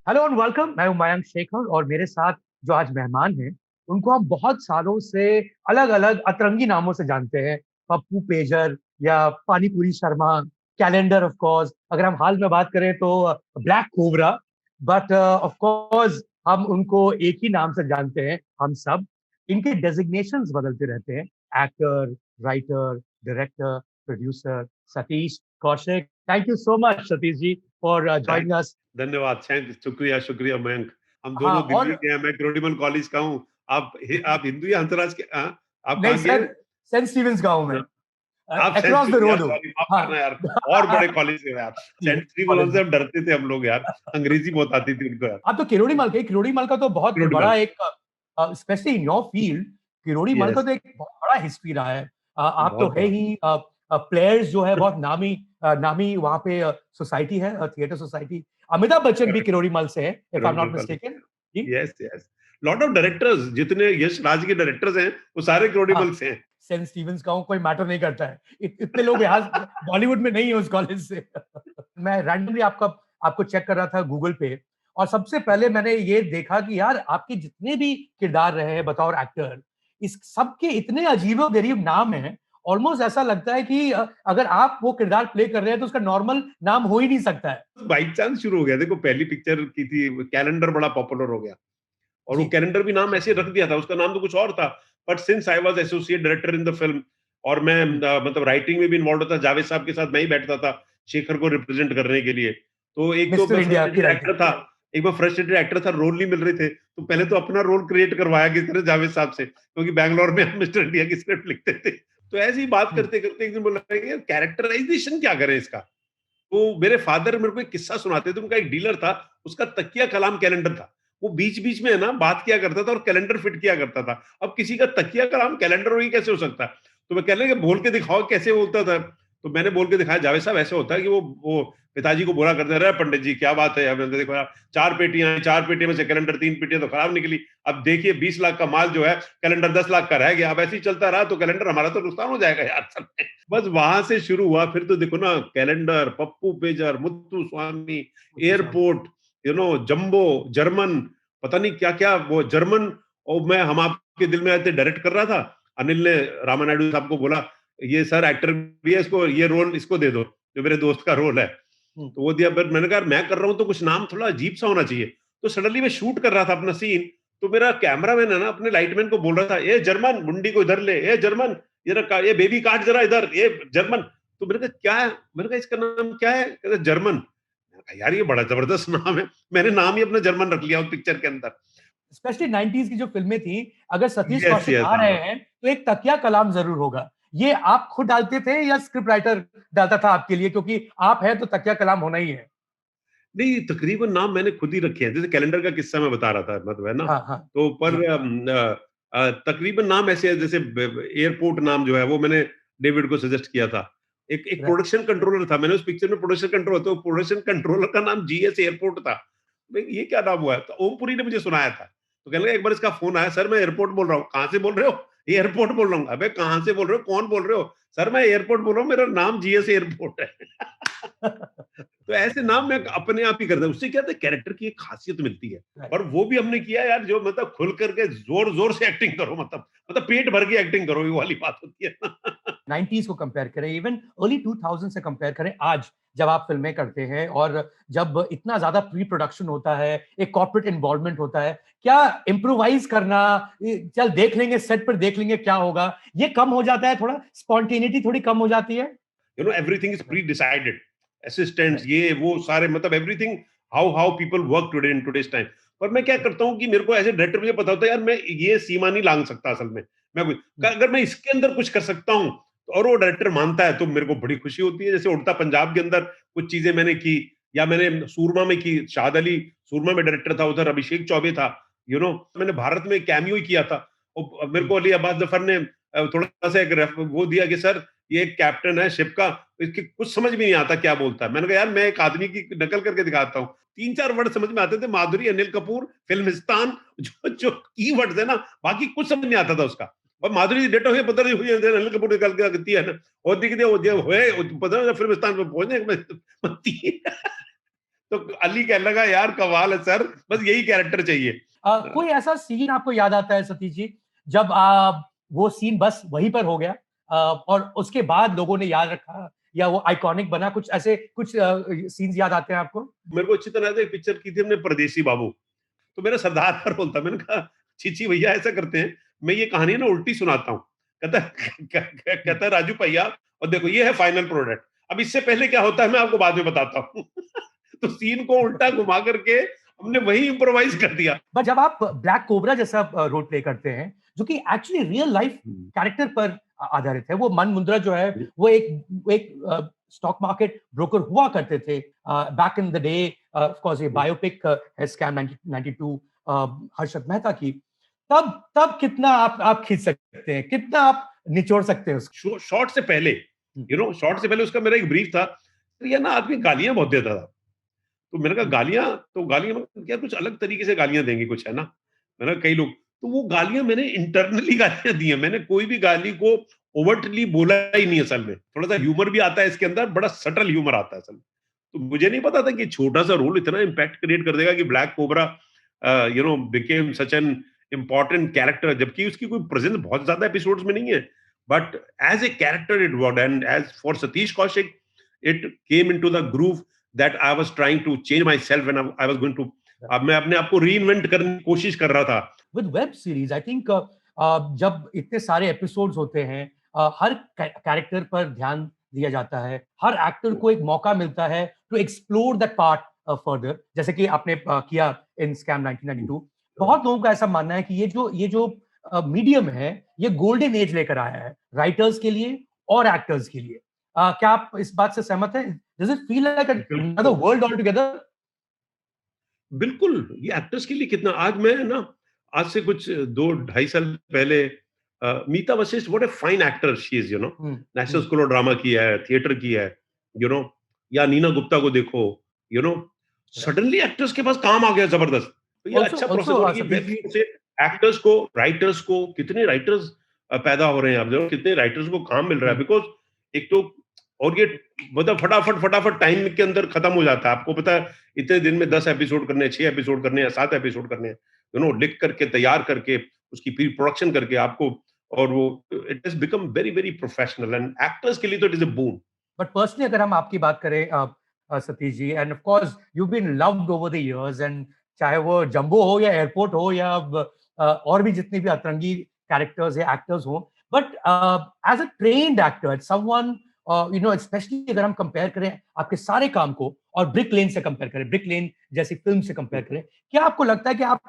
Hello and welcome. मैं हूं मयंक शेखर और मेरे साथ जो आज मेहमान हैं उनको हम बहुत सालों से अलग अलग अतरंगी नामों से जानते हैं। पप्पू पेजर या panipuri Sharma, calendar of course, अगर हम हाल में बात करें तो black cobra. But of course हम उनको एक ही नाम से जानते हैं, हम सब। इनके डेजिग्नेशंस बदलते रहते हैं: actor, writer, director, producer. Satish Kaushik, thank you so much Satish ji for thank joining us. धन्यवाद। शुक्रिया शुक्रिया मयंक। हम हाँ, दोनों दिल्ली और के हैं। मैं क्रोडीमल कॉलेज का हूँ। आप हिंदू या अंतरराज के? हाँ, आप नहीं कहाँ के सर, हैं? सेंट स्टीवेंस गांव में, हाँ, आप सेंट अक्रॉस द यार रोड हूँ। सॉरी माफ हाँ। करना यार। और बड़े कॉलेज से यार। सेंट स्टीवन से कॉलेज। हम डरते थे हम लोग यार। अंग्रेजी बहुत आती थी उनको यार। आप तो किरोड़ी मल के, किरोड़ी मल का तो बहुत क्रोडीमल। बड़ा एक, specially in your field, Kirori Mal का यस। तो एक बहुत बड़ा हिस्ट्री रहा है। आप तो बहुत है बड़ा। ही। प्लेयर्स जो है बहुत नामी, नामी वहाँ पे सोसाइटी है, थिएटर सोसाइटी। अमिताभ बच्चन भी करेक्ट। किरोड़ी मल से है, if I am Kirorimal not college. Mistaken. जी। Yes yes. Lot of directors जितने यश राज के डायरेक्टर्स हैं वो सारे हाँ, क्रोडीमल से हैं। सेंट स्टीवेंस का हूँ, कोई मैटर नहीं करता है। इतने लोग यहाँ बॉलीवुड में नहीं है उस कॉलेज से। मैं रैंडमली आपका आपको चेक कर रहा था गूगल पे, और सबसे पहले मैंने ये देखा कि यार आपके जितने भी किरदार रहे हैं बतौर एक्टर, इस सबके इतने अजीबो-गरीब नाम हैं। ऑलमोस्ट ऐसा लगता है कि अगर आप वो किरदार प्ले कर रहे हैं तो उसका नॉर्मल नाम हो ही नहीं सकता है। बाई चांस शुरू हो गया। देखो पहली पिक्चर की थी, कैलेंडर बड़ा पॉपुलर हो गया और वो जी। कैलेंडर भी नाम ऐसे रख दिया था, उसका नाम तो कुछ और था। But since I was associate director in the film और मैं हुँ, मतलब राइटिंग में भी इन्वॉल्व था, जावेद साहब के साथ मैं ही बैठता था शेखर को रिप्रेजेंट करने के लिए। तो एक तो मिस्टर मैं इंडिया की फ्रस्ट्रेटेड राइटर। एक्टर था। एक बार फ्रस्ट्रेटेड एक्टर था, रोल नहीं मिल रहे थे, तो पहले तो अपना रोल क्रिएट करवाया किसी ने जावेद साहब से, क्योंकि बैंगलोर में हम मिस्टर इंडिया की स्क्रिप्ट लिखते थे। तो ऐसी ही बात हुँ, करते करते एक दिन बोला यार कैरेक्टराइजेशन क्या करें इसका। तो मेरे फादर मेरे को एक किस्सा सुनाते थे। उनका एक डीलर था, उसका तकिया कलाम कैलेंडर था। वो बीच बीच में है ना बात किया करता था और कैलेंडर फिट किया करता था। अब किसी का तकिया कलाम कैलेंडर वही कैसे हो सकता है? तो मैं कहने लगा बोल के दिखाओ कैसे बोलता था। तो मैंने बोल के दिखाया, जावेद साहब ऐसे होता है कि वो पिताजी को बोला करते रहे, पंडित जी क्या बात है। मैंने देखो यार, 4 पेटियां, 4 पेटियों में से कैलेंडर 3 पेटियां तो खराब निकली। अब देखिए 20 लाख का माल जो है, कैलेंडर 10 लाख का रह गया। अब ऐसे ही चलता रहा तो कैलेंडर हमारा तो नुकसान हो जाएगा यार सब में। बस वहां से शुरू हुआ। फिर तो देखो ना, कैलेंडर, पप्पू पेजर, मुत्तु स्वामी, मुत्तु स्वामी। एयरपोर्ट, जंबो, जर्मन, पता नहीं क्या क्या वो जर्मन। और मैं हम आपके दिल में आते डायरेक्ट कर रहा था। अनिल ने रामा नायडू साहब को बोला, ये सर एक्टर भी है, इसको ये रोल इसको दे दो, जो मेरे दोस्त का रोल है। हुँ, तो वो दिया। फिर मैंने कहा मैं कर रहा हूँ तो कुछ नाम थोड़ा अजीब सा होना चाहिए। तो सडनली मैं शूट कर रहा था अपना सीन। तो मेरा कैमरामैन है ना अपने लाइटमैन को बोल रहा था, ये जर्मन मुंडी को इधर ले, ये जर्मन, ये बेबी काट जरा इधर, ये जर्मन। तो मैंने कहा क्या है, मैंने कहा इसका नाम क्या है, कहते जर्मन। मैंने कहा यार ये बड़ा जबरदस्त नाम है। मैंने नाम ही अपना जर्मन रख लिया उस पिक्चर के अंदर। स्पेशली 90s की जो फ़िल्में थी, अगर सतीश यस कौशिक यस आ रहे हाँ। हैं, तो एक तकिया कलाम ज़रूर होगा। ये आप खुद डालते थे या स्क्रिप्ट राइटर डालता था आपके लिए? क्योंकि आप हैं तो तकिया कलाम होना ही है। नहीं, तकरीबन नाम मैंने खुद ही रखे हैं। जैसे कैलेंडर का किस्सा मैं बता रहा था, मतलब है ना। हाँ, हाँ। तो पर जी, तकरीबन नाम ऐसे है, जैसे एयरपोर्ट नाम जो है वो मैंने डेविड को सजेस्ट किया था। एक एक राइट। प्रोडक्शन कंट्रोलर था, मैंने उस पिक्चर में प्रोडक्शन कंट्रोलर, तो प्रोडक्शन कंट्रोलर का नाम जीएस एयरपोर्ट था। भाई ये क्या नाम हुआ है? तो ओमपुरी ने मुझे सुनाया था। तो कहने लगा एक बार इसका फोन आया, सर मैं एयरपोर्ट बोल रहा हूँ। कहाँ से बोल रहे हो? एयरपोर्ट बोल रहा हूँ। अबे कहाँ से बोल रहे हो, कौन बोल रहे हो? सर मैं एयरपोर्ट बोल रहा हूँ, मेरा नाम जीएस एयरपोर्ट है। तो ऐसे नाम मैं अपने आप ही करता हूँ। उससे क्या था, कैरेक्टर की एक खासियत मिलती है। राइट। और वो भी हमने किया यार, जो मतलब खुल करके जोर जोर से एक्टिंग करो, मतलब पेट भर के एक्टिंग करो, ये वाली बात होती है ना। 90s को कंपेयर करें, इवन अर्ली 2000 से कंपेयर करें आज, जब आप फ़िल्में करते हैं और जब इतना ज़्यादा प्री प्रोडक्शन होता है, एक कॉर्पोरेट इन्वॉल्वमेंट होता है, क्या इम्प्रोवाइज़ करना, चल देख लेंगे, सेट पर देख लेंगे क्या होगा, ये कम हो जाता है थोड़ा? स्पॉन्टेनिटी थोड़ी कम हो जाती है? Everything is pre decided. Assistants, right. ये वो सारे, मतलब everything, how how people work today in today's time. पर मैं क्या करता हूँ कि मेरे को एज ए डायरेक्टर मुझे पता होता है यार, मैं ये सीमा नहीं लांग सकता असल में। अगर मैं इसके अंदर कुछ कर सकता हूँ और वो डायरेक्टर मानता है तो मेरे को बड़ी खुशी होती है। जैसे उड़ता पंजाब के अंदर कुछ चीजें मैंने की, या मैंने सूरमा में की। शाहद अली सूरमा में डायरेक्टर था, उधर अभिषेक चौबे था। मैंने भारत में कैमियो ही किया था। और मेरे को अली अब्बास जफर ने थोड़ा सा एक वो दिया कि सर ये एक कैप्टन है शिप का, इसकी कुछ समझ भी नहीं आता क्या बोलता है। मैंने कहा यार मैं एक आदमी की नकल करके दिखाता हूँ। 3-4 वर्ड समझ में आते थे, माधुरी, अनिल कपूर, फिल्मिस्तान, जो जो की वर्ड्स है ना, बाकी कुछ समझ नहीं आता था उसका। और माधुरी डेट हुई पता नहीं हुई, अनिल कपूर निकल के आती है ना, और दिख दे वो जो हुए पता नहीं फिल्मिस्तान में पहुंचने तो अली कहने लगा यार कमाल है सर, बस यही कैरेक्टर चाहिए। कोई ऐसा सीन आपको याद आता है सतीश जी, जब वो सीन बस वहीं पर हो गया और उसके बाद लोगों ने याद रखा या वो आइकॉनिक बना, कुछ ऐसे कुछ सीन्स याद आते हैं आपको? मेरे को अच्छी तरह से एक पिक्चर की थी हमने, परदेसी बाबू। तो मेरा सरदार का रोल था। मैंने कहा छी भैया ऐसा करते हैं, मैं ये कहानी ना उल्टी सुनाता हूँ। कहता हुँ। कहता है राजू भैया, और देखो ये है फाइनल प्रोडक्ट, अब इससे पहले क्या होता है मैं आपको बाद में बताता हूँ। तो सीन को उल्टा घुमा करके हमने वही इम्प्रोवाइज कर दिया। बट जब आप ब्लैक कोबरा जैसा रोल प्ले करते हैं, जो कि एक्चुअली रियल लाइफ कैरेक्टर पर आधारित है, वो मन मुंद्रा जो है, वो एक स्टॉक मार्केट ब्रोकर हुआ करते थे back in the day. Of course ये बायोपिक है स्कैम 1992 हर्षद मेहता की। तब तब कितना आप खींच सकते हैं, कितना आप निचोड़ सकते हैं उसको? शॉर्ट से पहले, शॉर्ट से पहले उसका मेरा एक ब्रीफ था, तो ये ना आदमी गालियां बहुत देता था। तो मैंने कहा गालियां, तो गालियां मतलब क्या, कुछ अलग तरीके से गालियां देंगे कुछ, है ना। मैंने कहा कई लोग, तो वो गालियां मैंने इंटरनली गालियां दी हैं, मैंने कोई भी गाली को ओवर्टली बोला ही नहीं असल में। थोड़ा सा ह्यूमर भी आता है इसके अंदर, बड़ा सटल ह्यूमर आता है असल में। तो मुझे नहीं पता था कि छोटा सा रोल इतना इम्पैक्ट क्रिएट कर देगा कि black cobra became such an important character, जबकि उसकी कोई प्रेजेंस बहुत ज्यादा एपिसोड्स में नहीं है, but as a character it worked, and as for Satish Kaushik it came into the groove that I was trying to change myself when I was going to, मैं अपने आप को रीइन्वेंट करने की कोशिश कर रहा था। With web series I think जब इतने सारे एपिसोड्स होते हैं, हर कैरेक्टर पर ध्यान दिया जाता है, हर एक्टर को एक मौका मिलता है to explore that part further, जैसे कि आपने किया इन स्कैम 1992। बहुत लोगों का ऐसा मानना है कि ये जो मीडियम है, ये गोल्डन एज लेकर आया है राइटर्स के लिए और एक्टर्स के लिए। क्या आप इस बात से सहमत हैं? Does it feel like another world all together? बिल्कुल, ये एक्टर्स के लिए कितना, आज मैं ना, आज से कुछ 2 ढाई साल पहले Mita Vashisht, what a fine actor she is, National School of Drama किया है, थिएटर किया है, यू नो या नीना गुप्ता को देखो, यू नो सडनली एक्टर्स के पास काम आ गया जबरदस्त। तो ये ऑल्सो अच्छा प्रोसेस ऑल्सो हो रही है सतीश वेब जी। से। एक्टर्स को, राइटर्स को, कितने राइटर्स पैदा हो रहे हैं, आप देखो कितने राइटर्स को काम मिल रहा है, बिकॉज एक तो, और ये मतलब फटाफट फटाफट टाइम के अंदर खत्म हो जाता है। आपको पता है इतने दिन में 10 एपिसोड करने हैं, 6 एपिसोड करने हैं, 7 एपिसोड करने हैं, लिख करके, तैयार करके, उसकी प्री प्रोडक्शन करके आपको, और वो it has become very very professional, and actors के लिए तो it is a boom. But personally अगर हम आपकी बात करें Satish ji, and of course you been loved over the years, and चाहे वो जंबो हो या एयरपोर्ट हो या और भी जितने भी अतरंगी कैरेक्टर्स या एक्टर्स हो, but as a trained actor, someone specially अगर हम कंपेयर करें आपके सारे काम को और ब्रिक लेन से कंपेयर करें, ब्रिक लेन जैसी फिल्म से कंपेयर करें, क्या आपको लगता है कि आप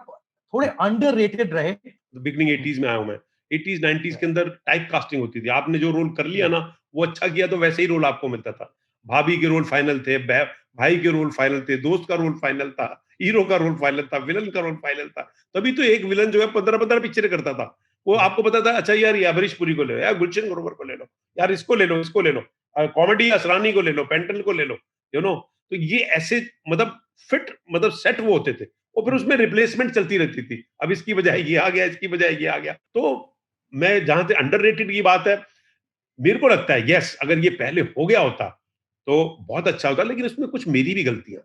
थोड़े अंडररेटेड रहे? बिगनिंग 80s में आया हूं मैं। 80s 90s के अंदर टाइप कास्टिंग होती थी, आपने जो रोल कर लिया ना, वो अच्छा किया तो वैसे ही रोल आपको मिलता था। भाभी के रोल फाइनल थे, भाई के रोल फाइनल थे, दोस्त का रोल फाइनल था, हीरो का रोल फाइनल था, विलन का रोल फाइनल था। तभी तो एक विलन जो है 15-15 पिक्चरें करता था। वो आपको पता था, अच्छा यार ये अमरीश पुरी को ले लो, यार गुलशन ग्रोवर को ले लो, यार इसको ले लो, इसको ले लो, कॉमेडी असरानी को ले लो, पेंटन को ले लो, यू नो तो ये ऐसे मतलब फिट, मतलब सेट वो होते थे, और फिर उसमें रिप्लेसमेंट चलती रहती थी। अब इसकी बजाय ये आ गया, इसकी बजाय ये आ गया। तो मैं, जहां से अंडररेटेड की बात है, मेरे को लगता है यस, अगर ये पहले हो गया होता तो बहुत अच्छा होता, लेकिन इसमें कुछ मेरी भी गलतियां,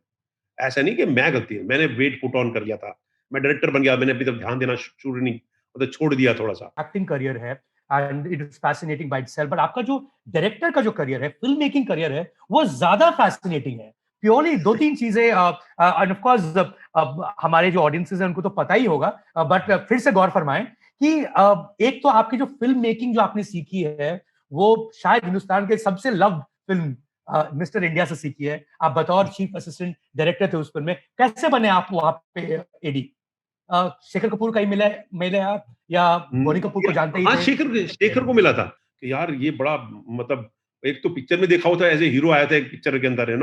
ऐसा नहीं कि मैं गलती है, मैंने वेट पुट ऑन कर लिया था, मैं डायरेक्टर बन गया, मैंने अभी तक ध्यान देना शुरू नहीं, मतलब छोड़ दिया थोड़ा सा। एक्टिंग करियर है and it is fascinating by itself, but आपका जो डायरेक्टर का जो करियर है, फिल्म मेकिंग करियर है, वो ज्यादा फैसिनेटिंग है। प्योरली दो तीन चीजें, एंड ऑफ कोर्स हमारे जो ऑडियंसेस हैं उनको तो पता ही होगा, बट फिर से गौर फरमाएं कि एक तो आपकी जो फिल्म मेकिंग जो आपने सीखी है, वो शायद हिंदुस्तान के सबसे लव्ड फिल्म मिस्टर इंडिया से सीखी है। आप बतौर चीफ असिस्टेंट डायरेक्टर थे उस फिल्म में, कैसे बने आप वहां पे एडी? शेखर कपूर का ही मिले आप या बोनी कपूर को जानते ही हाँ, थे? शेखर को मिला था कि यार ये बड़ा, मतलब एक तो पिक्चर में देखा होता है एज ए हीरो आया था एक पिक्चर के अंदर,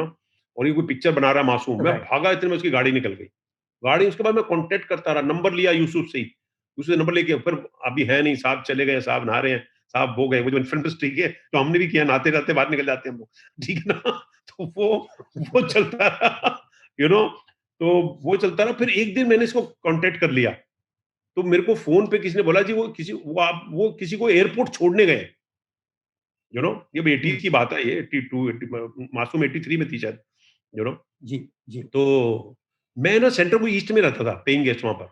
और ये कोई पिक्चर बना रहा है मासूम, मैं राइट। भागा, इतने में उसकी गाड़ी निकल गई। गाड़ी, उसके बाद मैं कांटेक्ट करता रहा, नंबर लिया यूसुफ से ही, यूसुफ से नंबर लेके, फिर अभी है नहीं साहब, चले गए साहब, नहा रहे हैं साहब, हो गए, वो जो फिल्म ठीक है, तो हमने भी किया, नहाते रहते बाहर निकल जाते हैं हम लोग, ठीक है ना। तो वो चलता रहा, यू नो तो वो चलता रहा। फिर एक दिन मैंने इसको कांटेक्ट कर लिया, तो मेरे को फोन पे किसी ने बोला जी वो किसी को एयरपोर्ट छोड़ने गए, ये 80 की बात है, ये 82 80, मासूम 83 में थी शायद। You know. जी, जी। तो मैं ना सेंट्रल वो ईस्ट में रहता था, पेइंग गेस्ट वहाँ पर,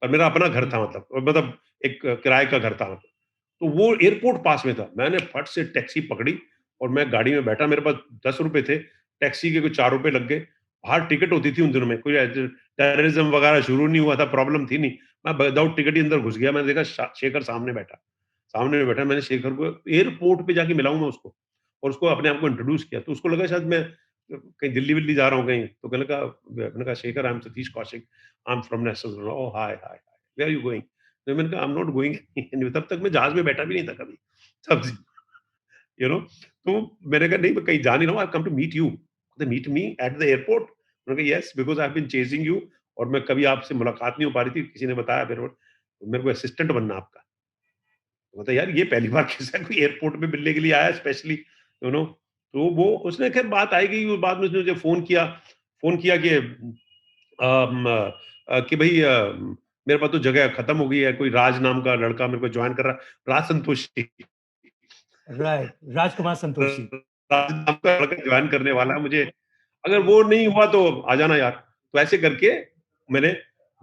और मेरा अपना घर था, मतलब एक किराए का घर था। तो वो एयरपोर्ट पास में था। मैंने फट से टैक्सी पकड़ी और मैं गाड़ी में बैठा, मेरे पास ₹10 थे, टैक्सी के कुछ ₹4 लग गए। बाहर टिकट होती थी उन दिनों में, कोई ऐसे टेररिज़्म वगैरह शुरू नहीं हुआ था, प्रॉब्लम थी नहीं। मैं विदाउट टिकट ही अंदर घुस गया, मैंने देखा शेखर सामने बैठा। सामने में बैठा, मैंने शेखर को एयरपोर्ट पे जाके मिला हूँ मैं उसको, और उसको अपने आप को इंट्रोड्यूस किया। तो उसको लगा शायद मैं कहीं दिल्ली-विल्ली जा रहा हूँ कहीं, तो कहने लगा, मैंने कहा, "Shekhar, I am Satish Kaushik, I am from national." "Oh! Hi, hi, hi, where are you going?" तो मैंने कहा, "आई एम नॉट गोइंग।" तब तक मैं जहाज में बैठा भी नहीं था कभी, तब से, यू नो। तो मैंने कहा, "नहीं, मैं कहीं जा नहीं रहा हूँ, I come to meet you." कहते, "meet me at the airport?" मैंने कहा, "yes, because I have been chasing you, और मैं कभी आपसे मुलाकात नहीं हो पा रही थी, किसी ने बताया मेरे को असिस्टेंट बनना आपका।" तो बोलता, "यार, ये पहली बार किसी कोई एयरपोर्ट में मिलने के लिए आया स्पेशली, यू नो।" तो वो उसने, खैर बात आई गई, बाद में उसने मुझे फ़ोन किया कि भई, मेरे पास तो जगह खत्म हो गई है, कोई राज नाम का लड़का मेरे को जॉइन कर रहा है, राज संतोषी। राइट, राजकुमार संतोषी। राज नाम का लड़का जॉइन करने वाला है मुझे, अगर वो नहीं हुआ तो आ जाना यार। तो ऐसे करके मैंने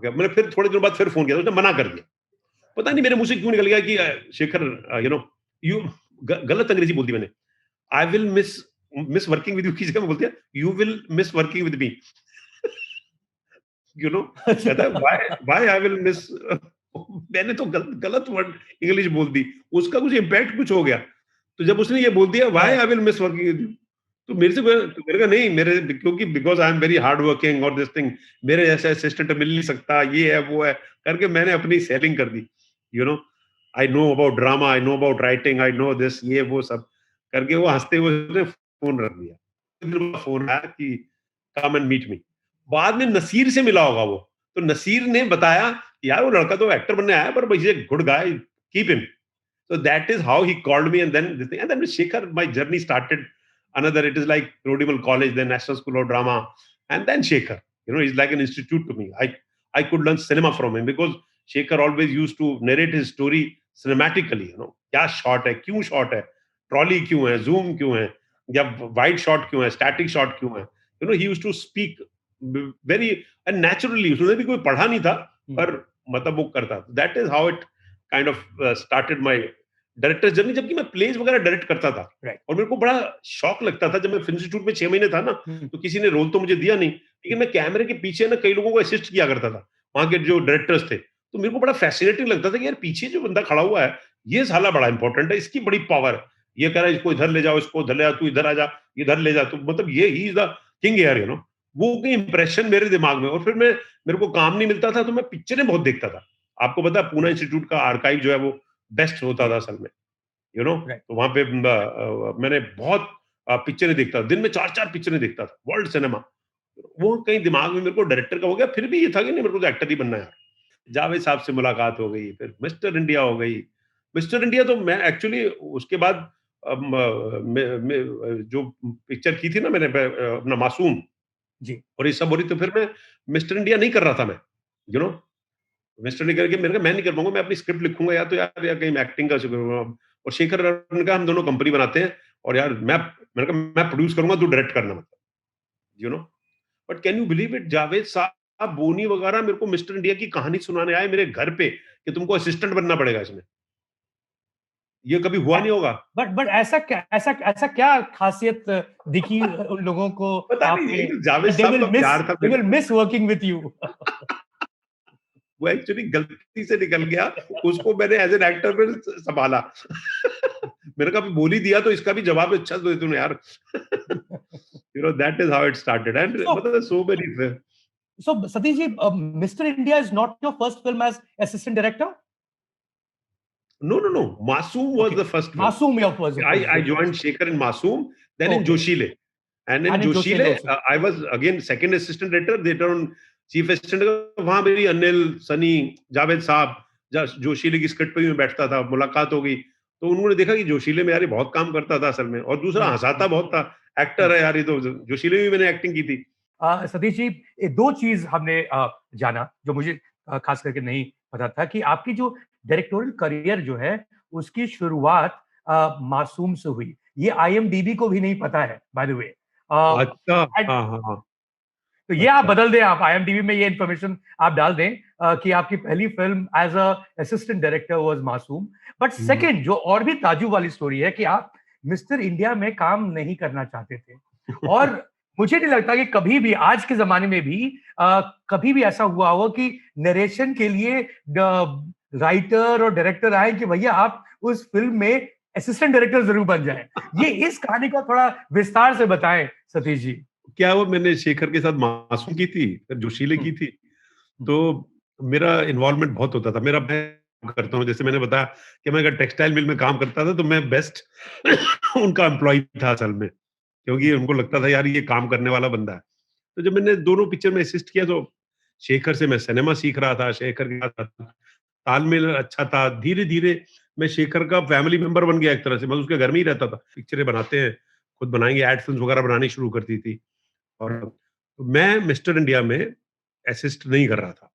मैंने फिर थोड़े दिनों बाद फिर फ़ोन किया, तो उसने मना कर दिया। पता नहीं मेरे मुँह से क्यों निकल गया कि शेखर, यू नो, यू गलत अंग्रेज़ी बोल दी मैंने। I will miss miss working with you की जगह मैं बोल दिया, you will miss working with me. You know, कहता है, व्हाई अच्छा। Why I will miss. मैंने तो गलत वर्ड इंग्लिश बोल दी, उसका कुछ इम्पैक्ट कुछ हो गया। तो जब उसने ये बोल दिया, why right, I will miss working with you, तो मेरे का नहीं, मेरे क्योंकि because I am very hard working और दिस थिंग, मेरे जैसा असिस्टेंट मिल नहीं सकता, ये है वो है, करके मैंने अपनी सेलिंग कर दी, you know. I know about drama, I know about writing, I know this, ये वो सब करके वो हंसते हुए उसने फोन रख दिया। फिर फोन आया कि कम एंड मीट मी। बाद में नसीर से मिला होगा वो, तो नसीर ने बताया, यार वो लड़का तो एक्टर बनने आया, पर is a good guy, keep him. So that is how he called me, and then this thing, and then with Shekhar, my journey started. Another, it is like Rodimal College, then National School of Drama, and then Shekhar. You know, he's like an institute to me. I could learn cinema from him because Shekhar always used to narrate his story cinematically. You know, क्या shot है, क्यों shot है, trolley क्यों है, zoom क्यों है, या wide shot क्यों है, static shot क्यों है. You know, he used to speak very and naturally. उसने भी कोई पढ़ा नहीं था, पर मतलब वो करता. That is how it kind of started my director journey, जबकि मैं प्लेज वगैरह डायरेक्ट करता था। राइट। और मेरे को बड़ा शौक लगता था, जब मैं फिल्म इंस्टीट्यूट में 6 महीने था ना, तो किसी ने रोल तो मुझे दिया नहीं, लेकिन मैं कैमरे के पीछे ना कई लोगों को असिस्ट किया करता था, वहाँ के जो डायरेक्टर्स थे। तो मेरे को बड़ा फैसिनेटिंग लगता था कि यार पीछे जो बंदा खड़ा हुआ है, ये साला बड़ा इंपॉर्टेंट है, इसकी बड़ी पावर है। ये कह रहा है इसको इधर ले जाओ, इसको उधर ले जाओ, तू इधर आ जा, इधर ले जा, तो मतलब ये he is the king here, you know. वो कोई इंप्रेशन मेरे दिमाग में, और फिर मैं, मेरे को काम नहीं मिलता था, तो मैं पिक्चरें बहुत देखता था। आपको पता है पूना इंस्टीट्यूट का आर्काइव जो है वो बेस्ट होता था असल में, यू नो। राइट। तो वहाँ पे मैंने बहुत पिक्चरें देखता था, दिन में 4-4 पिक्चरें देखता था, वर्ल्ड सिनेमा। वो कहीं दिमाग में मेरे को डायरेक्टर का हो गया, फिर भी ये था कि नहीं, मेरे को तो एक्टर ही बनना है यार। जावेद साहब से मुलाकात हो गई, फिर मिस्टर इंडिया हो गई। मिस्टर इंडिया तो मैं एक्चुअली उसके बाद जो पिक्चर की थी ना मैंने, अपना मासूम, जी। और ये सब हो रही, तो फिर मैं मिस्टर इंडिया नहीं कर रहा था मैं, यू नो। मिस्टर ने करके मैंने कहा मैं नहीं कर पाऊँगा, मैं अपनी स्क्रिप्ट लिखूँगा, या तो यार कहीं मैं एक्टिंग का करूँगा। और शेखर ने कहा हम दोनों कंपनी बनाते हैं, और यार मैंने कहा मैं प्रोड्यूस करूँगा, तू डायरेक्ट करना, मतलब, you know. But can you believe it, Javed साहब, बोनी वगैरह मेरे को मिस्टर इंडिया की कहानी सुनाने आए मेरे घर पे कि तुमको असिस्टेंट बनना पड़ेगा इसमें। ये कभी हुआ नहीं होगा। बट ऐसा क्या खासियत दिखी उन लोगों को पता आप नहीं, में, एक जावेद साहब का प्यार था दे मेरे will pay. Miss working with you? वो एक्चुअली गलती से निकल गया, उसको मैंने एज़ एन एक्टर फिर सँभाला। मैंने कहा बोल ही दिया तो इसका भी जवाब अच्छा दे तूने यार। You know, that is how it started, and So, मतलब so many थे। so Satish ji, Mr. India is not your first film as assistant director? No, no, no. Masoom was Okay. the first film. Masoom was the first I film. joined Shekhar in Masoom, then in Okay. Joshile. And in And in Joshile Joshile, also. I was again second assistant director. Later on, chief assistant का वहां मेरी अनिल, सनी, जावेद साहब, जोशीले की script पे भी मैं बैठता था, मुलाकात हो गई। तो उन्होंने देखा कि जोशीले में यार ये बहुत काम करता था असल में, और दूसरा हंसाता बहुत था, एक्टर है यार ये तो। जोशीले में भी मैंने एक्टिंग की थी। सतीश जी, ये दो चीज हमने जाना जो मुझे खास करके नहीं पता था कि आपकी जो डायरेक्टोरियल करियर जो है उसकी शुरुआत मासूम से हुई। ये आईएमडीबी को भी नहीं पता है, बाय द वे। अच्छा, एंड हाँ, हाँ, हाँ, तो ये आप अच्छा। बदल दें, आप आईएमडीबी में ये इन्फॉर्मेशन आप डाल दें कि आपकी पहली film as a assistant director was Masoom. But hmm, second जो और भी ताज्जुब वाली स्टोरी है कि आप मिस्टर इंडिया में काम नहीं करना चाहते थे। और मुझे नहीं लगता कि कभी भी आज के ज़माने में भी कभी भी ऐसा हुआ हो कि नरेशन के लिए ड राइटर और डायरेक्टर आए कि भैया आप उस फ़िल्म में असिस्टेंट डायरेक्टर ज़रूर बन जाएँ। ये इस कहानी को थोड़ा विस्तार से बताएँ सतीश जी। क्या वो मैंने शेखर के साथ मासूम की थी, फिर जोशीले हुँ, की थी, हुँ। तो मेरा इन्वॉल्वमेंट बहुत होता था। मेरा मैं करता हूँ, जैसे मैंने बताया कि मैं अगर टेक्सटाइल मिल में काम करता था, तो मैं बेस्ट उनका एम्प्लॉयी था असल में, क्योंकि उनको लगता था यार ये काम करने वाला बंदा है। तो जब मैंने दोनों पिक्चर में असिस्ट किया, तो शेखर से मैं सिनेमा सीख रहा था, शेखर के साथ तालमेल अच्छा था। धीरे-धीरे मैं शेखर का फैमिली मेंबर बन गया एक तरह से, मैं उसके घर में ही रहता था। पिक्चरें बनाते हैं, खुद बनाएँगे, एड फ़िल्म्स वगैरह बनानी शुरू कर दी थी। और मैं मिस्टर इंडिया में असिस्ट नहीं कर रहा था,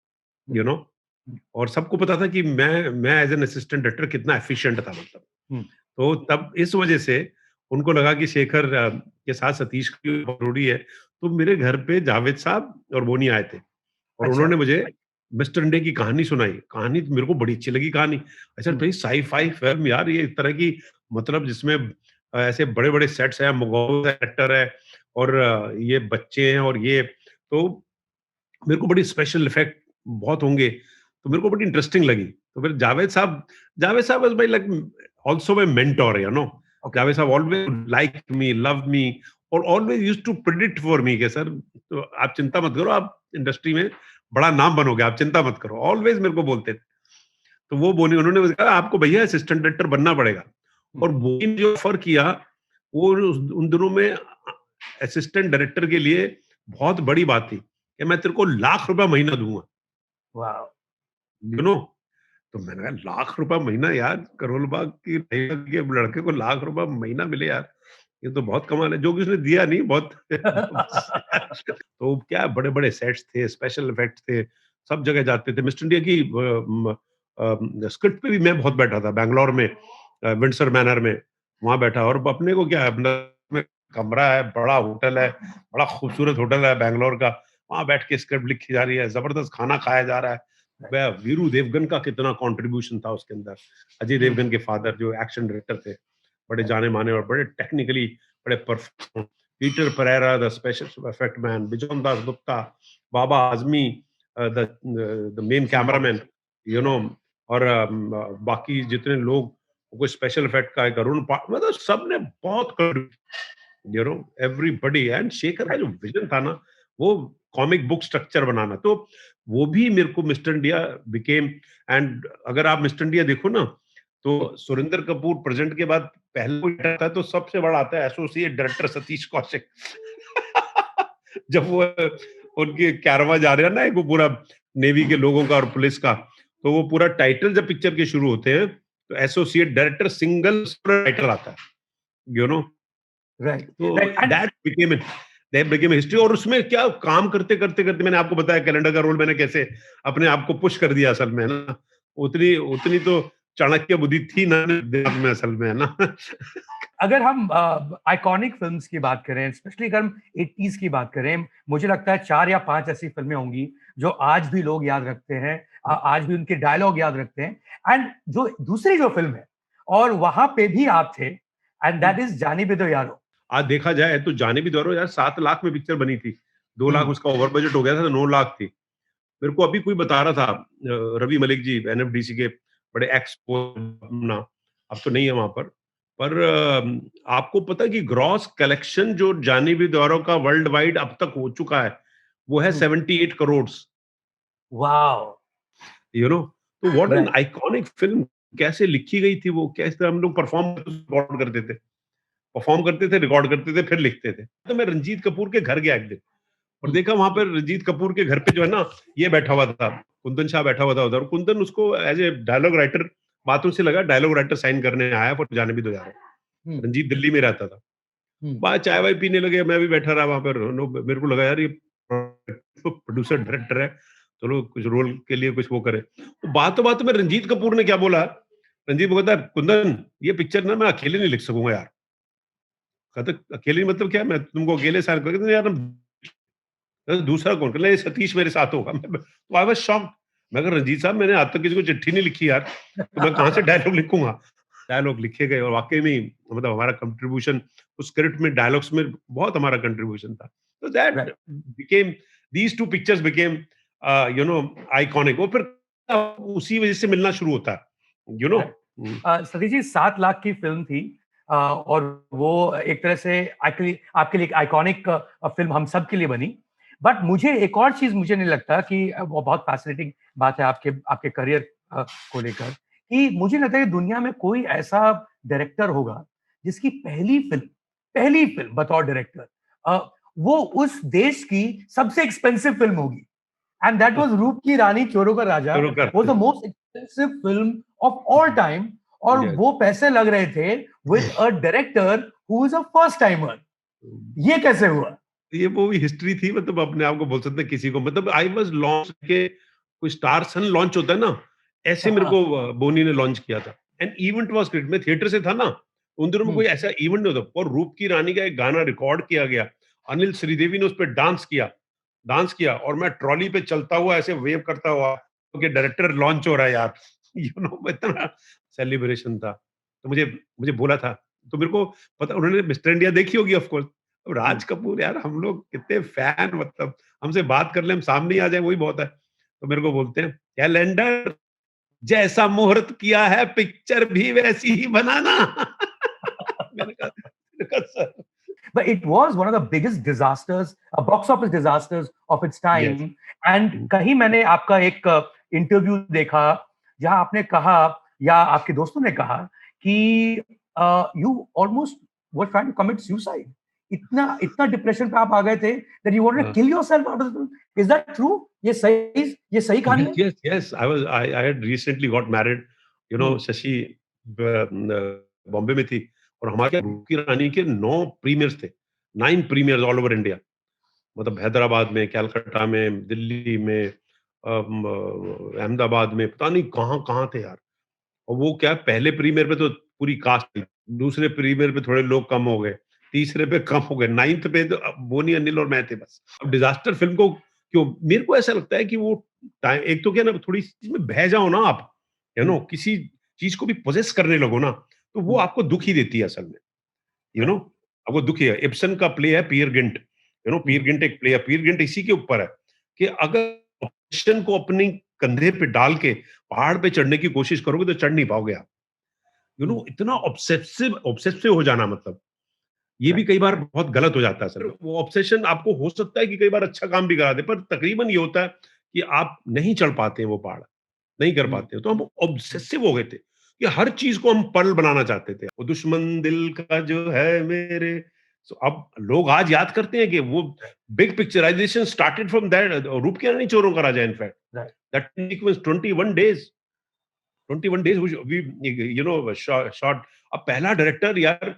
हुँ, यू नो हुँ, और सबको पता था कि मैं एज़ एन असिस्टेंट डायरेक्टर कितना एफिशिएंट था मतलब। हुँ। तो तब इस वजह से उनको लगा कि शेखर के साथ सतीश की ज़रूरी है, तो मेरे घर पे जावेद साहब और बोनी आए थे और अच्छा। उन्होंने मुझे मिस्टर इंडिया की कहानी सुनाई। कहानी तो मेरे को बड़ी अच्छी लगी कहानी। अच्छा हुँ, भाई साइ-फाई फ़िल्म यार ये इस तरह की मतलब जिसमें ऐसे बड़े-बड़े सेट्स हैं, मुगल एक्टर है और ये बच्चे हैं और ये तो मेरे को बड़ी स्पेशल इफ़ेक्ट बहुत होंगे, तो मेरे को बड़ी इंटरेस्टिंग लगी। तो फिर Javed sahab was my like also my mentor okay. Javed sahab always liked me, loved me और always used to predict for me कि सर तो आप चिंता मत करो, आप इंडस्ट्री में बड़ा नाम बनोगे, आप चिंता मत करो। ऑलवेज़ मेरे को बोलते थे। तो वो बोली उन्होंने मुझे कहा आपको भैया असिस्टेंट डायरेक्टर बनना पड़ेगा हुँ, और बोनी ने जो ऑफर किया, वो उन दिनों में असिस्टेंट डायरेक्टर के लिए बहुत बड़ी बात थी कि मैं तेरे को लाख रुपया महीना दूँगा, वॉव! यू नो तो मैंने कहा लाख रुपया महीना यार, करोल बाग की रैया के लड़के को लाख रुपया महीना मिले यार, ये तो बहुत कमाल है। जो कि उसने दिया नहीं बहुत तो क्या बड़े-बड़े सेट्स थे, स्पेशल इफेक्ट्स थे, सब जगह जाते थे। मिस्टर इंडिया की स्क्रिप्ट पे भी मैं बहुत बैठा था बैंगलोर में विंडसर मैनर में, वहाँ बैठा और अपने को क्या है अपना में कमरा है, बड़ा होटल है, बड़ा खूबसूरत होटल है बैंगलोर का, वहाँ बैठ के स्क्रिप्ट लिखी जा रही है, ज़बरदस्त खाना खाया जा रहा है। राइट। वीरू देवगन का कितना कंट्रीब्यूशन था उसके अंदर। अजय हुँ, देवगन के फादर जो एक्शन डायरेक्टर थे, बड़े राइट। जाने-माने और बड़े टेक्निकली बड़े perfect Peter Pereira the special effect man, Bijon Das Gupta, Baba Azmi the main cameraman you know और बाकी जितने लोग कोई स्पेशल इफेक्ट का एक अरुण पा मतलब सबने बहुत you know everybody and Shekhar का जो विजन था ना वो कॉमिक बुक स्ट्रक्चर बनाना तो वो भी मेरे को मिस्टर इंडिया बिकेम एंड अगर आप मिस्टर इंडिया देखो ना तो हुँ, सुरेंद्र कपूर प्रेजेंट के बाद पहले कोई आता है तो सबसे बड़ा आता है एसोसिएट डायरेक्टर सतीश कौशिक जब वो उनके कैरवा जा रहे हैं ना एक वो पूरा नेवी के लोगों का और पुलिस का तो वो पूरा टाइटल जब पिक्चर के शुरू होते हैं तो एसोसिएट डायरेक्टर सिंगल टाइटल आता है यू नो राइट, तो right and that became history और उसमें क्या काम करते-करते मैंने आपको बताया कैलेंडर का रोल मैंने कैसे अपने आप को पुश कर दिया असल में, है ना? उतनी उतनी तो चाणक्य बुद्धि थी ना दिमाग में असल में, है ना? अगर हम आइकॉनिक फ़िल्म्स की बात करें, स्पेशली अगर हम 80s की बात करें, मुझे लगता है 4 या 5 ऐसी फ़िल्में होंगी, जो आज भी लोग याद रखते हैं। आज भी उनके डायलॉग याद रखते हैं एंड जो दूसरी जो फ़िल्म है और वहाँ पे भी आप थे एंड दैट इज़ जानी भी दो यारो। आज देखा जाए तो जाने भी दो यार 7 लाख में पिक्चर बनी थी। 2 हुँ, लाख उसका ओवर बजट हो गया था तो 9 लाख थी। मेरे को अभी कोई बता रहा था रवि मलिक जी एनएफडीसी के बड़े ना अब तो नहीं है वहां पर आपको पता है कि ग्रॉस कलेक्शन जो जानी भी दौरों का वर्ल्ड वाइड अब तक हो चुका है वो है हुँ, 78 करोड़ वॉव! यू नो तो what an right, iconic film कैसे लिखी गई थी वो कैसे हम लोग परफॉर्म करते थे रिकॉर्ड करते थे फिर लिखते थे तो मैं रंजीत कपूर के घर गया एक दिन और हुँ, देखा वहां पर रंजीत कपूर के घर पे जो है ना ये बैठा हुआ था कुंदन शाह बैठा हुआ था उधर कुंदन उसको एज ए डायलॉग राइटर बातों से लगा डायलॉग राइटर साइन करने आया पर जाने भी दो यार हुँ, रंजीत दिल्ली में रहता था हुँ, बाहर चाय वाय पीने लगे मैं भी बैठा रहा वहां पर मेरे को लगा यार ये प्रोड्यूसर डायरेक्टर है चलो कुछ रोल के लिए कुछ वो करे तो बातों में रंजीत कपूर ने क्या बोला रंजीत बोलता है कुंदन ये पिक्चर ना मैं अकेले नहीं लिख सकूंगा यार कहता अकेले मतलब क्या, मैं तुमको अकेले साइन कर, कहते यार दूसरा कौन? कहने लगे सतीश मेरे साथ होगा। तो आई वाज़ शॉक्ड। मैं कहा रंजीत साहब मैंने आज तक किसी को चिट्ठी नहीं लिखी यार, तो मैं कहाँ से डायलॉग लिखूँगा? डायलॉग लिखे गए और वाक़ई में मतलब हमारा कंट्रीब्यूशन उस स्क्रिप्ट में, डायलॉग्स में बहुत हमारा कंट्रीब्यूशन था। तो that right. Became, these 2 pictures became you know iconic. वो फिर उसी वज़ह से मिलना शुरू होता है, यू नो? राइट। हुँ, सतीश जी 7 लाख की फ़िल्म थी और वो एक तरह से एक्चुअली आपके लिए एक आइकॉनिक फ़िल्म हम सब के लिए बनी। बट मुझे एक और चीज़ मुझे नहीं लगता कि वो बहुत फ़ैसिनेटिंग बात है आपके आपके करियर को लेकर कि मुझे लगता है कि दुनिया में कोई ऐसा डायरेक्टर होगा जिसकी पहली फ़िल्म बतौर डायरेक्टर अ, वो उस देश की सबसे एक्सपेंसिव फ़िल्म होगी। And that was रूप की रानी चोरों का राजा शुरू was करते the हैं। most expensive film of all time और यस। वो पैसे लग रहे थे with a director who is a first timer. ये कैसे हुआ? ये वो भी हिस्ट्री थी, मतलब अपने आप को बोल सकते हैं किसी को, मतलब आई वाज़ लॉन्च के कोई स्टार सन लॉन्च होता है ना, ऐसे मेरे हाँ, को बोनी ने लॉन्च किया था। एंड इवेंट वाज़ क्रिएटेड, मैं थिएटर से था ना, उन दिनों में हुँ, कोई ऐसा इवेंट नहीं होता और रूप की रानी का एक गाना रिकॉर्ड किया गया। अनिल श्रीदेवी ने उस पे डांस किया और मैं ट्रॉली पे चलता हुआ ऐसे वेव करता हुआ कि डायरेक्टर लॉन्च हो रहा है यार। यू नो इतना सेलिब्रेशन था। तो मुझे मुझे बोला था, तो मेरे को पता, उन्होंने मिस्टर इंडिया देखी होगी ऑफ कोर्स। अब हुँ। राज कपूर यार, हम लोग कितने फैन, मतलब हमसे बात कर ले, हम सामने ही आ जाए वही बहुत है। तो मेरे को बोलते हैं, कैलेंडर जैसा मुहूर्त किया है पिक्चर भी वैसी ही बनाना। मैंने कहा sir. But it was one of the biggest disasters, box office disasters of its yes. time. And कहीं मैंने आपका एक इंटरव्यू देखा जहां आपने कहा या आपके दोस्तों ने कहा कि you almost were trying to commit suicide इतना इतना डिप्रेशन पे आप आ गए थे that you wanted to kill yourself after the film is that true ये सही कहानी Yes, है yes, yes. I had recently got married. You know, हम्म शशि बॉम्बे में थी और हमारे यहाँ रूप की रानी के 9 प्रीमियर्स थे। 9 प्रीमियर्स ऑल ओवर इंडिया। मतलब हैदराबाद में, कलकत्ता में, दिल्ली में, अहमदाबाद में, पता नहीं कहाँ-कहाँ थे यार। और वो क्या, पहले प्रीमियर पे तो पूरी कास्ट थी, दूसरे प्रीमियर पे थोड़े लोग कम हो गए, तीसरे पे कम हो गए, 9th पे तो बोनी, अनिल और मैं थे बस। अब डिज़ास्टर फ़िल्म को क्यों, मेरे को ऐसा लगता है कि वो टाइम, एक तो क्या ना, थोड़ी चीज़ में बह जाओ ना आप, किसी चीज़ को भी पोज़ेस करने लगो ना, तो वो आपको दुःख ही देती है असल में, यू नो राइट अब वो दुखी है। इब्सन का प्ले है पीयर गिंट, पीयर गिंट एक प्ले है। पीयर गिंट इसी के ऊपर है कि अगर ऑप्शन को अपने कंधे पे डाल के पहाड़ पे चढ़ने की कोशिश करोगे तो चढ़ नहीं पाओगे आप। इतना ऑब्सेसिव ऑब्सेसिव हो जाना, मतलब ये भी राइट कई बार बहुत गलत हो जाता है सर। वो ऑब्सेशन आपको हो सकता है कि कई बार अच्छा काम भी करा दे, पर तकरीबन ये होता है कि आप नहीं चढ़ पाते हैं वो पहाड़, नहीं कर पाते हैं। तो हम ऑब्सेसिव हो गए थे कि हर चीज़ को हम पर्ल बनाना चाहते थे। वो दुश्मन दिल का जो है मेरे, सो अब लोग आज याद करते हैं कि वो big picturisation started from that, Roop Ki Rani Choron Ka Raja, in fact right that sequence 21 days, 21 days we shot. अब पहला डायरेक्टर यार,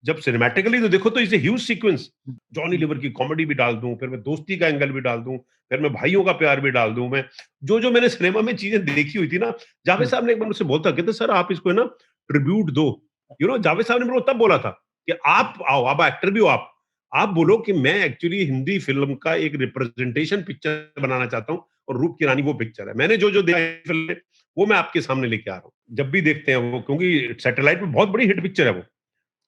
जब सिनेमैटिकली तो देखो तो it's a huge sequence. Johnny Lever की कॉमेडी भी डाल दूं, फिर मैं दोस्ती का एंगल भी डाल दूं, फिर मैं भाइयों का प्यार भी डाल दूं, मैं जो जो मैंने सिनेमा में चीजें देखी हुई थी ना। जावेद साहब ने एक बार मुझसे बोलता, कहते सर आप इसको है ना ट्रिब्यूट दो। जावेद साहब ने मेरे को तब बोला था कि आप आओ, आप एक्टर भी हो, आप बोलो कि मैं एक्चुअली हिंदी फिल्म का एक रिप्रेजेंटेशन पिक्चर बनाना चाहता हूँ और रूप की रानी वो पिक्चर है। मैंने जो जो देखा है फिल्म, वो मैं आपके सामने लेके आ रहा हूँ। जब भी देखते हैं वो, क्योंकि सैटेलाइट में बहुत बड़ी हिट पिक्चर है वो,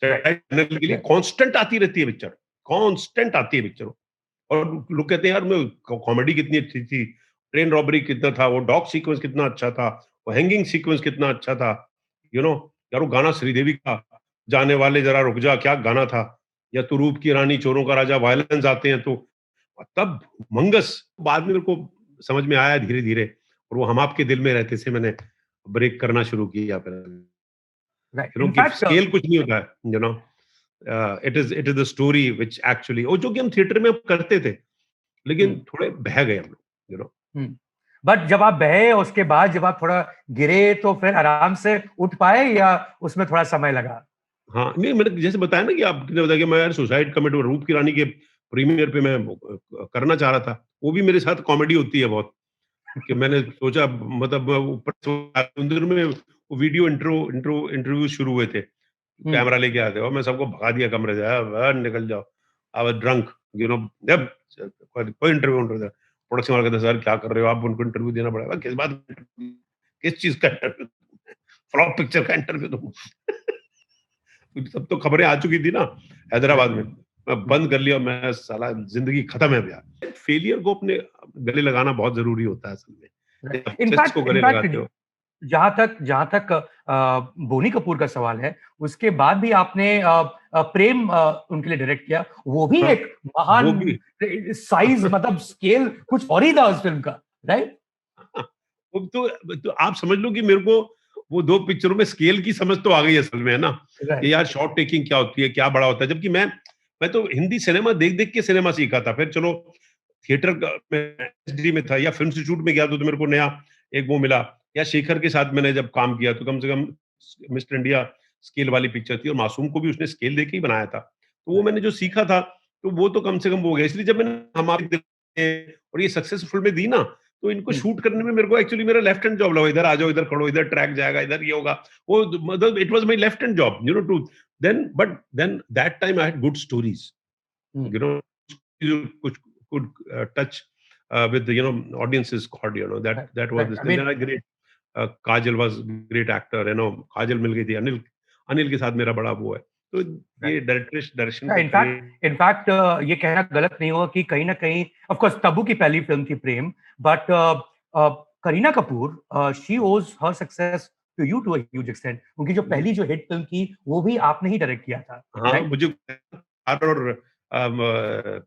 राइट चैनल के लिए राइट कांस्टेंट आती रहती है पिक्चर, कांस्टेंट आती है पिक्चर। और लोग कहते हैं यार मैं, कॉमेडी कितनी अच्छी थी, ट्रेन रॉबरी कितना था, वो डॉग सीक्वेंस कितना अच्छा था, वो हैंगिंग सीक्वेंस कितना अच्छा था, यू नो यार वो गाना श्रीदेवी का, जाने वाले जरा रुक जा, क्या गाना था। या तो रूप की रानी चोरों का राजा, वायलेंस आते हैं तो तब मंगस, बाद में मेरे को समझ में आया धीरे धीरे, और वो हम आपके दिल में रहते से मैंने ब्रेक करना शुरू किया फिर। राइट कि इनफैक्ट स्केल कुछ नहीं होता है, it is the story which actually, और जो कि हम थिएटर में अब करते थे, लेकिन थोड़े बह गए हम लोग, यू नो। बट जब आप बहे उसके बाद जब आप थोड़ा गिरे तो फिर आराम से उठ पाए या उसमें थोड़ा समय लगा? हाँ, नहीं मैंने जैसे बताया ना कि आपने बताया कि मैं यार सुसाइड कमिट, रूप की रानी के प्रीमियर पे मैं करना चाह रहा था। वो भी मेरे साथ कॉमेडी होती है बहुत, कि मैंने सोचा, मतलब ऊपर समुद्र में वो वीडियो इंटरव्यू शुरू हुए थे। कैमरा लेके आते हो, मैं सबको भगा दिया कमरे से, निकल जाओ, I was drunk, you know, जब कोई इंटरव्यू प्रोडक्शन वाला कहता सर क्या कर रहे हो आप, उनको इंटरव्यू देना पड़ेगा, किस बात किस चीज का इंटरव्यू, फ्लॉप पिक्चर का इंटरव्यू दो। सब तो खबरें आ चुकी थी ना हैदराबाद में, मैं बंद कर लिया, मैं साला जिंदगी खत्म है भैया। फेलियर को अपने गले लगाना बहुत जरूरी होता है असल में, सक्सेस को इनफैक्ट गले लगाते इनफैक्ट हो। जहाँ तक बोनी कपूर का सवाल है, उसके बाद भी आपने प्रेम उनके लिए डायरेक्ट किया, वो भी हाँ, एक वो महान भी साइज, मतलब स्केल कुछ और ही था उस फिल्म का, राइट? वो तो आप समझ लो कि मेरे को वो 2 पिक्चरों में स्केल की समझ तो आ गई असल में, है ना? कि राइट, यार शॉट टेकिंग क्या होती है, क्या बड़ा होता है। जबकि मैं तो हिंदी सिनेमा देख-देख के सिनेमा सीखा था। फिर चलो थिएटर का मैं एसडी में था या फिल्म इंस्टीट्यूट में गया तो मेरे को नया एक वो मिला, या शेखर के साथ मैंने जब काम किया तो कम से कम मिस्टर इंडिया स्केल वाली पिक्चर थी और मासूम को भी उसने स्केल देके ही बनाया था। तो वो मैंने जो सीखा था, तो वो तो कम से कम वो हो गया। इसलिए जब मैंने हमारे दिल में और ये सक्सेसफुल फिल्में दी ना, तो इनको हुँ, शूट करने में मेरे को एक्चुअली मेरा लेफ्ट हैंड जॉब लगा, इधर आ जाओ, इधर खड़ो, इधर ट्रैक जाएगा, इधर ये होगा। वो मतलब it was my left hand job, you know, to then but then that time I had good stories, hmm, you know, you could touch with the, you know, audience's chord, you know, right, that was right, this I thing. Mean Then I great Kajal was great actor, you know, Kajal मिल गई थी, अनिल के साथ मेरा बड़ा वो है। तो ये डायरेक्शन का इनफैक्ट क्रेज। इनफैक्ट ये कहना गलत नहीं होगा कि कहीं न कहीं, ऑफ कोर्स तब्बू की पहली फ़िल्म थी Prem, but Kareena Kapoor, she owes her success to you to a huge extent. उनकी जो पहली जो हिट फ़िल्म थी, वो भी आपने ही डायरेक्ट किया था, हाँ, राइट? मुझे और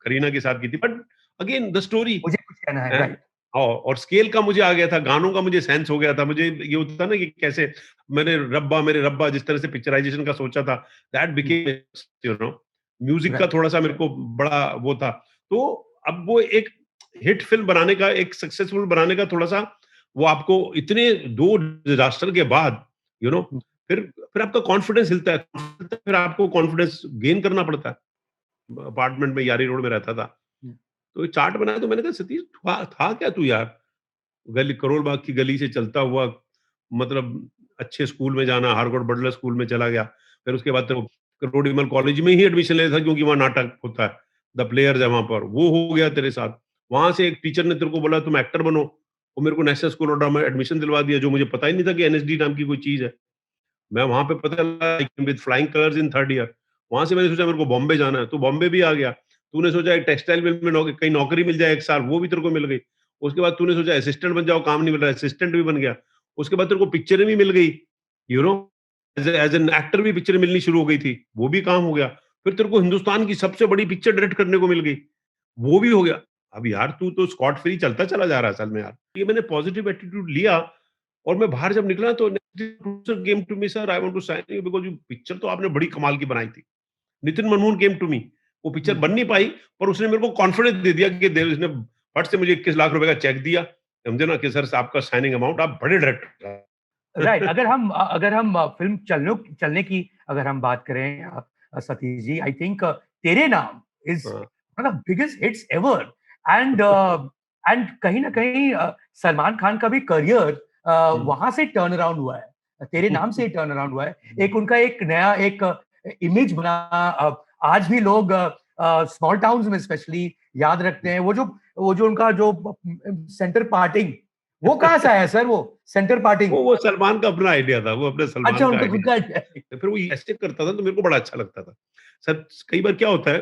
करीना के साथ की थी, बट अगेन द स्टोरी। मुझे कुछ कहना है, हैं? राइट, और स्केल का मुझे आ गया था, गानों का मुझे सेंस हो गया था। मुझे ये होता था ना कि कैसे मैंने रब्बा मेरे रब्बा जिस तरह से पिक्चराइज़ेशन का सोचा था, that hmm, became, you know, music का राइट, थोड़ा-सा मेरे को बड़ा वो था। तो अब वो एक हिट फ़िल्म बनाने का, एक सक्सेसफुल बनाने का थोड़ा-सा वो आपको इतने 2 डिज़ास्टर के बाद, यू नो, हुँ, फिर आपका कॉन्फिडेंस हिलता है, फिर आपको कॉन्फिडेंस गेन करना पड़ता है। अपार्टमेंट में यारी रोड में रहता था। हुँ, तो चार्ट बनाया तो मैंने कहा सतीश था क्या तू यार? गली करोल बाग की गली से चलता हुआ, मतलब अच्छे स्कूल में जाना, हारवर्ड बटलर स्कूल में चला गया। फिर उसके बाद तेरे को रोड कॉलेज में ही एडमिशन लेना था क्योंकि वहाँ नाटक होता है, द प्लेयर्स है वहाँ पर, वो हो गया तेरे साथ। वहाँ से एक टीचर ने तेरे को बोला तुम एक्टर बनो, और मेरे को नेशनल स्कूल ऑफ ड्रामा में एडमिशन दिलवा दिया, जो मुझे पता ही नहीं था कि एनएसडी नाम की कोई चीज़ है। मैं वहाँ पे पता लगा with flying colours in 3rd year. वहाँ से मैंने सोचा मेरे को बॉम्बे जाना है, तो बॉम्बे भी आ गया। तूने सोचा एक टेक्सटाइल मिल में कहीं नौकरी मिल जाए 1 साल, वो भी तेरे को मिल गई। उसके बाद तूने सोचा असिस्टेंट बन जाओ, काम नहीं मिल रहा है, असिस्टेंट भी बन गया। उसके बाद तेरे को पिक्चरें भी मिल गई, you know, as an actor भी पिक्चरें मिलनी शुरू हो गई थी, वो भी काम हो गया। फिर तेरे को हिंदुस्तान की सबसे बड़ी पिक्चर डायरेक्ट करने को मिल गई, वो भी हो गया। अब यार तू तो स्कॉट फ्री चलता चला जा रहा है असल में यार। ये मैंने पॉजिटिव एटीट्यूड लिया और मैं बाहर जब निकला तो producer came to me, sir I want to sign you because you picture तो आपने बड़ी कमाल की बनाई थी। Nitin Manmohan came to me. वो पिक्चर हुँ। बन नहीं पाई, पर उसने मेरे को कॉन्फिडेंस दे दिया कि उसने फट से मुझे 21 लाख रुपए का चेक दिया। समझे ना कि सर आपका साइनिंग अमाउंट, आप बड़े डायरेक्टर राइट, हैं। अगर हम फ़िल्म चलने की अगर हम बात करें, सतीश जी, आई थिंक तेरे नाम इज़ हाँ, one of biggest hits ever, and and कहीं न कहीं सलमान खान का भी करियर हुँ। वहाँ से टर्न अराउंड हुआ है। तेरे नाम से ही टर्न अराउंड हुआ है। एक उनका एक नया एक इमेज बना, आज भी लोग स्मॉल टाउन्स में स्पेशली याद रखते हैं। वो जो उनका जो सेंटर पार्टिंग, वो कहाँ से आया सर वो सेंटर पार्टिंग? वो सलमान का अपना आइडिया था, वो अपने अच्छा, सलमान का उनका खुद आइडिया का था। आइडिया है। तो फिर वो ऐसे करता था तो मेरे को बड़ा अच्छा लगता था। सर कई बार क्या होता है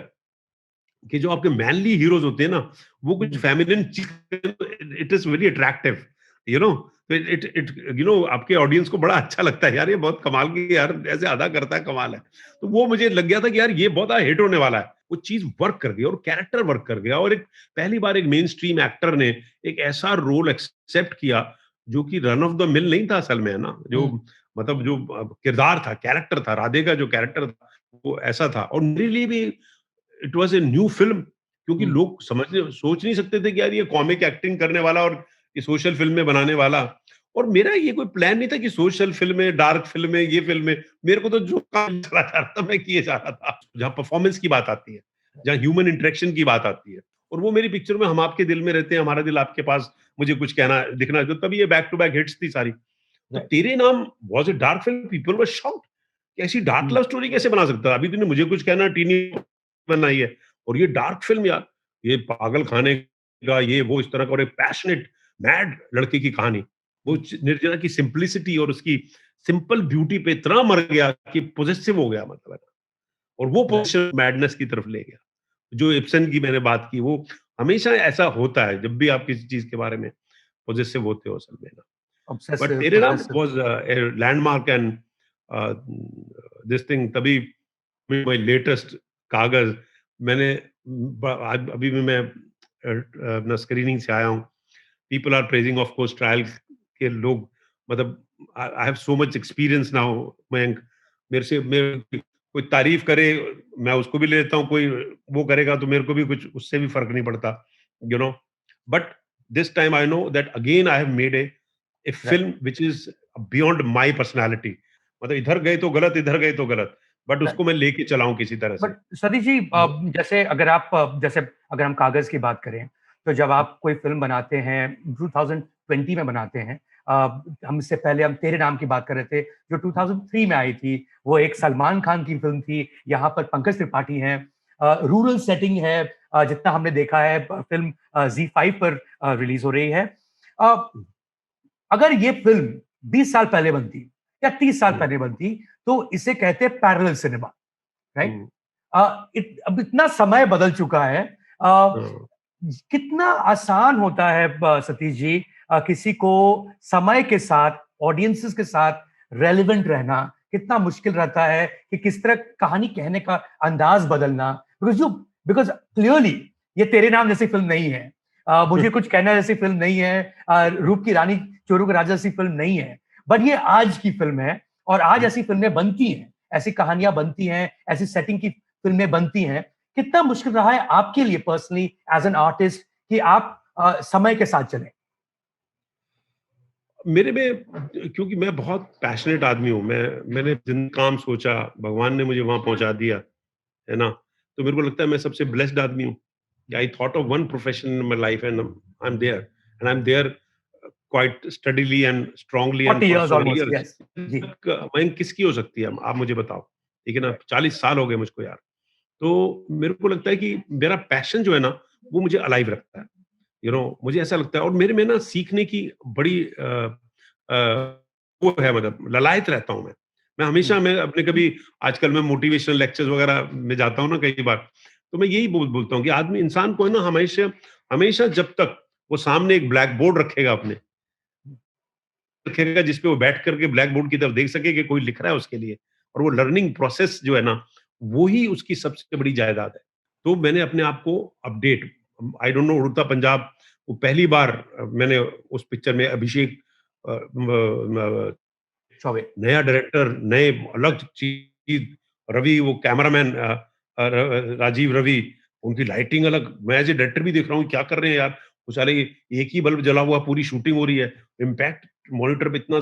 कि जो आपके मैनली हीरोज़ होते हैं ना, वो कुछ हुँ, फेमिनिन चीज़, it is very attractive, you know, तो इट इट यू नो आपके ऑडियंस को बड़ा अच्छा लगता है, यार ये बहुत कमाल की यार ऐसे अदा करता है, कमाल है। तो वो मुझे लग गया था कि यार ये बहुत हिट होने वाला है। वो चीज़ वर्क कर गई और कैरेक्टर वर्क कर गया और एक पहली बार एक मेन स्ट्रीम एक्टर ने एक ऐसा रोल एक्सेप्ट किया, जो कि रन ऑफ द मिल नहीं था असल में, है ना? जो हुँ, मतलब जो किरदार था, कैरेक्टर था, राधे का जो कैरेक्टर था, वो ऐसा था और मेरे लिए भी it was a new film, क्योंकि हुँ, लोग सोच नहीं सकते थे कि यार ये कॉमिक एक्टिंग करने वाला और ये सोशल फ़िल्में बनाने वाला। और मेरा ये कोई प्लान नहीं था कि सोशल फ़िल्में, डार्क फ़िल्में, ये फ़िल्में, मेरे को तो जो काम चला जा रहा था मैं किए जा रहा था। जहाँ परफ़ॉर्मेंस की बात आती है, जहाँ ह्यूमन इंटरेक्शन की बात आती है और वो मेरी पिक्चर में हम आपके दिल में रहते हैं, हमारा दिल आपके पास, मुझे कुछ कहना दिखना, तो तभी ये बैक टू बैक हिट्स थी सारी। तो राइट, तेरे नाम was a dark film, people were shocked. कि ऐसी डार्क लव स्टोरी कैसे बना सकता है? अभी तूने मुझे कुछ कहना टीनी बनाई है और ये डार्क फ़िल्म यार, ये पागल खाने का ये वो इस तरह का और एक पैशनेट मैड लड़के की कहानी। वो निर्जना की सिंपलिसिटी और उसकी सिंपल ब्यूटी पे इतना मर गया कि पॉसेसिव हो गया मतलब है। और वो राइट, पोज़ेसिव मैडनेस की तरफ ले गया। जो इब्सन की मैंने बात की वो हमेशा ऐसा होता है जब भी आप किसी चीज़ के बारे में पॉज़ेसिव होते हो असल में ना। बट ऑब्सेसिव, तेरे नाम possessive. Was a landmark and uh, this thing तभी माय लेटेस्ट कागज मैंने आज अभी भी मैं अपना स्क्रीनिंग से आया हूँ people are praising of course trial के लोग मतलब I have so much experience now Mayank मेरे से मेरे कोई तारीफ करे मैं उसको भी ले लेता हूँ कोई वो करेगा तो मेरे को भी कुछ उससे भी फर्क नहीं पड़ता you know but this time I know that again I have made a right, film which is beyond my personality मतलब इधर गए तो गलत इधर गए तो गलत बट राइट। उसको मैं लेके चलाऊं किसी तरह से बट सतीश जी, जैसे अगर आप जैसे अगर हम कागज की बात करें, तो जब आप कोई फिल्म बनाते हैं 2020 में बनाते हैं, हम इससे पहले हम तेरे नाम की बात कर रहे थे जो 2003 में आई थी, वो एक सलमान खान की फिल्म थी। यहाँ पर पंकज त्रिपाठी हैं। रूरल सेटिंग है, जितना हमने देखा है। फिल्म Z5 पर रिलीज हो रही है। अ, अगर ये फिल्म 20 साल पहले बनती या 30 साल हम्म, पहले बनती, तो इसे कहते हैं पैरेलल सिनेमा, राइट? हम्म, अब इतना समय बदल चुका है। हाँ, कितना आसान होता है सतीश जी, किसी को समय के साथ, ऑडियंसेस के साथ रेलेवेंट रहना कितना मुश्किल रहता है कि किस तरह कहानी कहने का अंदाज बदलना। बिकॉज क्लियरली ये तेरे नाम जैसी फिल्म नहीं है। मुझे कुछ कहना जैसी फिल्म नहीं है। रूप की रानी चोरों का राजा जैसी फिल्म नहीं है। बट ये आज की फिल्म है, और आज ऐसी फिल्में बनती हैं, ऐसी कहानियां बनती हैं, ऐसी सेटिंग की फिल्में बनती हैं। कितना मुश्किल रहा है आपके लिए पर्सनली एज एन आर्टिस्ट कि आप समय के साथ चलें? मेरे में क्योंकि मैं बहुत पैशनेट आदमी हूँ मैंने जिन काम सोचा भगवान ने मुझे वहां पहुंचा दिया है ना तो मेरे को लगता है मैं सबसे ब्लेस्ड आदमी हूँ I thought of one profession in my life and I am there and I am there quite steadily and strongly and 40 four years so many almost, years yes. जी। मैं किसकी हो सकती है आप मुझे बताओ ठीक है ना राइट, 40 साल हो गए मुझको यार तो मेरे को लगता है कि मेरा पैशन जो है ना वो मुझे अलाइव रखता है मुझे ऐसा लगता है और मेरे में ना सीखने की बड़ी अ, वो है मतलब ललायत रहता हूँ मैं हमेशा मैं अपने कभी आजकल मैं मोटिवेशनल लेक्चर्स वगैरह में जाता हूँ ना कई बार तो मैं यही बोलता हूँ कि आदमी इंसान को है ना हमेशा हमेशा जब तक वो सामने एक ब्लैक बोर्ड रखेगा अपने रखेगा जिसपे वो बैठ करके ब्लैक बोर्ड की तरफ देख सके कि कोई लिख रहा है उसके लिए और वो लर्निंग प्रोसेस जो है ना वो ही उसकी सबसे बड़ी जायदाद है तो मैंने अपने आप को अपडेट आई डोंट नो उड़ता पंजाब वो पहली बार मैंने उस पिक्चर में अभिषेक चौबे। नया डायरेक्टर, नए अलग चीज़, रवि वो कैमरामैन राजीव रवि, उनकी लाइटिंग अलग, मैं एज़ ए डायरेक्टर भी देख रहा हूँ क्या कर रहे हैं यार, वो साले एक ही बल्ब जला हुआ पूरी शूटिंग हो रही है, इम्पैक्ट मॉनिटर पे इतना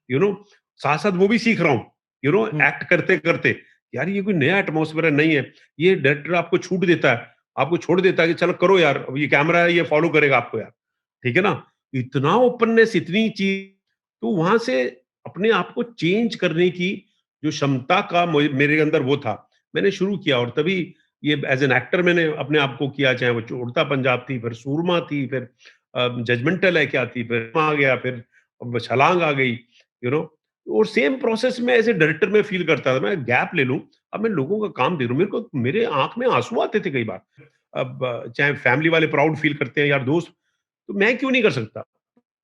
यू नो साथ-साथ वो भी सीख रहा हूँ, हुँ, एक्ट करते-करते, यार ये कोई नया एटमॉस्फेयर है, नहीं है, ये डायरेक्टर आपको छूट देता है, आपको छोड़ देता है कि चलो करो यार, अब ये कैमरा है, ये फॉलो करेगा आपको यार, ठीक है ना? इतना ओपननेस, इतनी चीज़, तो वहाँ से अपने आप को चेंज करने की जो क्षमता का मेरे अंदर वो था मैंने शुरू किया और तभी ये एज एन एक्टर मैंने अपने आप को किया चाहे वो उड़ता पंजाब थी फिर सूरमा थी फिर जजमेंटल है क्या थी फिर आ गया फिर अब छलांग आ गई यू नो और सेम प्रोसेस में एज ए डायरेक्टर में फील करता था मैं गैप ले लूं अब मैं लोगों का काम दे रहा हूं मेरे को मेरे आंख में आंसू आते थे कई बार अब चाहे फैमिली वाले प्राउड फील करते हैं यार दोस्त तो मैं क्यों नहीं कर सकता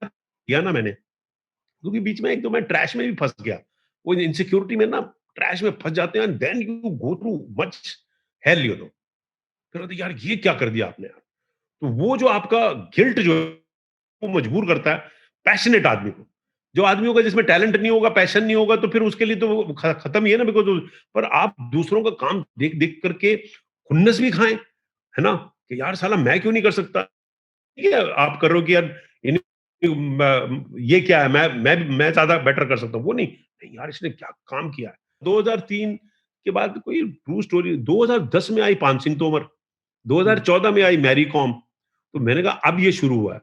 किया ना मैंने क्योंकि बीच में एक तो मैं ट्रैश में भी फँस गया। वो इनसिक्योरिटी में ना ट्रैश में फँस जाते हैं and then you go through much hell फिर होता है यार ये क्या कर दिया आपने यार? तो वो जो आपका गिल्ट जो है, वो मजबूर करता है पैशनेट आदमी को। जो आदमी होगा जिसमें टैलेंट नहीं होगा, पैशन नहीं होगा तो फिर उसके लिए तो वो खत्म ही है ना बिकॉज़ पर आप दूसरों का काम देख-देख करके खुन्नस भी खाएँ, है ना? कि यार साला मैं क्यों नहीं कर सकता? ठीक है, आप कर रहे हो कि यार इन ये क्या है मैं ज़्यादा बेटर कर सकता हूँ, वो नहीं, नहीं यार इसने क्या काम किया है। 2003 के बाद कोई ट्रू स्टोरी 2010 में आई पान सिंह तोमर, हुँ, 2014 में आई मैरी कॉम, तो मैंने कहा अब ये शुरू हुआ है।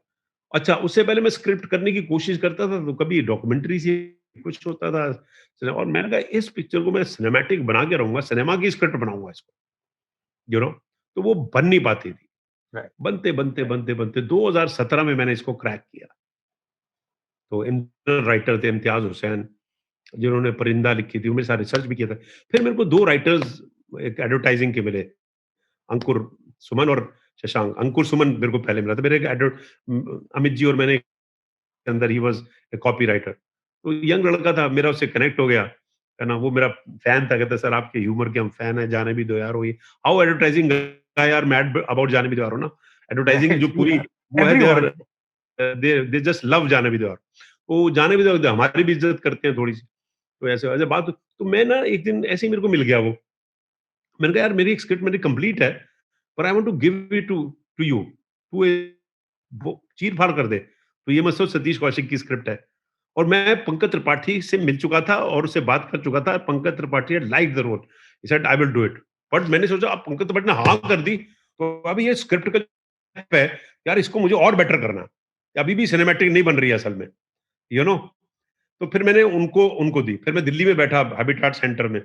अच्छा उससे पहले मैं स्क्रिप्ट करने की कोशिश करता था तो कभी डॉक्यूमेंट्री सी कुछ होता था। और मैंने कहा इस पिक्चर को मैं सिनेमैटिक बना के रहूँगा, सिनेमा की स्क्रिप्ट बनाऊँगा इसको, यू नो तो वो बन नहीं पाती थी। राइट। बनते 2017 में मैंने इसको क्रैक किया। तो इंटरनल राइटर थे इम्तियाज़ हुसैन, जिन्होंने परिंदा लिखी थी, वो मेरे साथ रिसर्च भी किया था। फिर मेरे को 2 राइटर्स एक एडवर्टाइजिंग के मिले, अंकुर सुमन और शशांक। अंकुर सुमन मेरे को पहले मिला था। मेरे एक अमित जी और मैंने के अंदर ही वाज़ अ कॉपीराइटर। तो यंग लड़का था, मेरा उससे कनेक्ट हो गया, है ना? वो मेरा फैन था, कहता सर आपके ह्यूमर के हम फैन हैं, जाने भी दो यार वो ये how advertising guy are mad about जाने भी दो यार हो ना? एडवर्टाइजिंग जो राइट, पूरी या वो है एवरीवन। दे जस्ट लव जाने भी दो यार। वो जाने भी दो हमारी भी इज़्ज़त करते हैं थोड़ी-सी। तो ऐसे ऐसे बात तो मैं ना एक दिन ऐसे ही मेरे को मिल गया वो। मैंने कहा यार मेरी एक स्क्रिप्ट मेरी कंप्लीट है, पर I want to give it to you, तू वो चीर-फाड़ कर दे। तो ये मत सोच सतीश कौशिक की स्क्रिप्ट है। और मैं पंकज त्रिपाठी से मिल चुका था और उससे बात कर चुका था। Pankaj Tripathi had liked the role. He said I will do it. But मैंने सोचा अब पंकज त्रिपाठी ने हाँ कर दी, तो अभी ये स्क्रिप्ट का है, यार इसको मुझे और बेटर करना है। अभी भी सिनेमैटिक नहीं बन रही है असल में, यू नो? तो फिर मैंने उनको उनको दी। फिर मैं दिल्ली में बैठा हैबिटेट सेंटर में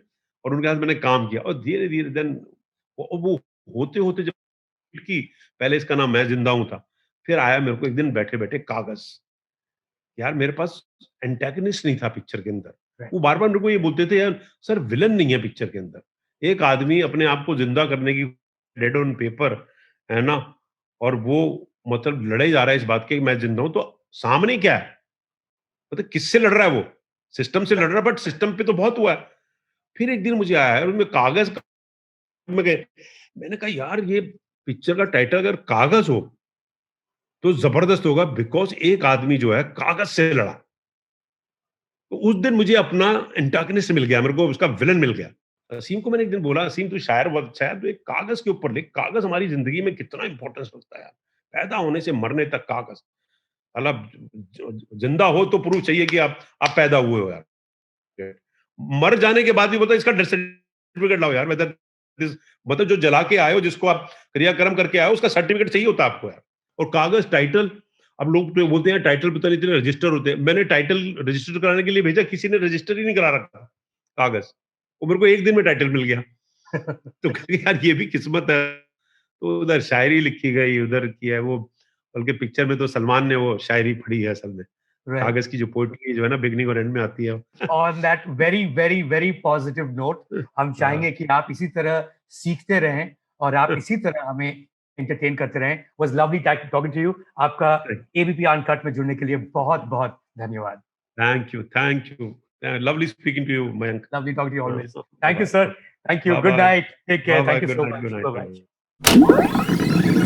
और उनके साथ मैंने काम किया और धीरे-धीरे देन वो होते-होते जब की पहले इसका नाम मैं ज़िंदा हूँ था। फिर आया मेरे को एक दिन बैठे-बैठे कागज़। यार मेरे पास एंटागनिस्ट नहीं था पिक्चर के अंदर। राइट। वो बार-बार मेरे को ये बोलते थे यार सर विलेन नहीं है पिक्चर के अंदर। एक आदमी अपने आप को ज़िंदा करने की डेड ऑन पेपर, है ना? और वो मतलब लड़े जा रहा है इस बात के कि मैं ज़िंदा हूँ, तो सामने क्या है? मतलब किससे लड़ रहा है वो? सिस्टम से लड़ रहा है बट सिस्टम पे तो बहुत हुआ है। फिर एक दिन मुझे आया है और मैं कागज़ में गए। मैंने कहा यार ये पिक्चर का टाइटल अगर कागज़ हो, तो ज़बरदस्त होगा बिकॉज़ एक आदमी जो है कागज़ से लड़ा। तो उस दिन मुझे अपना एंटागनिस्ट मिल गया, मेरे को उसका विलेन मिल गया। असीम को मैंने एक दिन बोला, "असीम तू शायर बहुत अच्छा है, तू एक कागज़ के ऊपर लिख, कागज़ हमारी ज़िंदगी में कितना इम्पोर्टेंस रखता है यार। पैदा होने से मरने तक कागज़। मतलब ज़िंदा हो तो प्रूफ चाहिए कि आप पैदा हुए हो यार। मर जाने के बाद भी बताओ इसका डेथ सर्टिफिकेट लाओ यार वेदर दिस मतलब जो जला के आए हो, जिसको आप क्रियाक्रम करके आए हो, उसका सर्टिफिकेट चाहिए होता है आपको यार। और कागज़ टाइटल अब लोग तो बोलते हैं टाइटल पता नहीं इतने रजिस्टर होते हैं। मैंने टाइटल रजिस्टर कराने के लिए भेजा, किसी ने रजिस्टर ही नहीं करा रखा कागज़। वो मेरे को 1 दिन में टाइटल मिल गया। तो कहा यार ये भी किस्मत है। तो उधर शायरी लिखी गई, उधर की है वो बल्कि पिक्चर में तो सलमान ने वो शायरी पढ़ी है असल में। राइट। कागज़ की जो पोएट्री जो है ना बिगिनिंग और एंड में आती है। On that very very very positive note, हम हाँ। चाहेंगे कि आप इसी तरह सीखते रहें और आप इसी तरह हमें एंटरटेन करते रहें। Was lovely talking to you. आपका एबीपी अनकट में जुड़ने के लिए बहुत-बहुत धन्यवाद। Thank you, thank you. Lovely speaking to you, Mayank. Lovely talking to you always. Thank you, Bye-bye. sir. Thank you. Good Bye-bye. night. Take care. Thank Bye-bye. you Good so night, much. good night. Bye-bye. Bye-bye.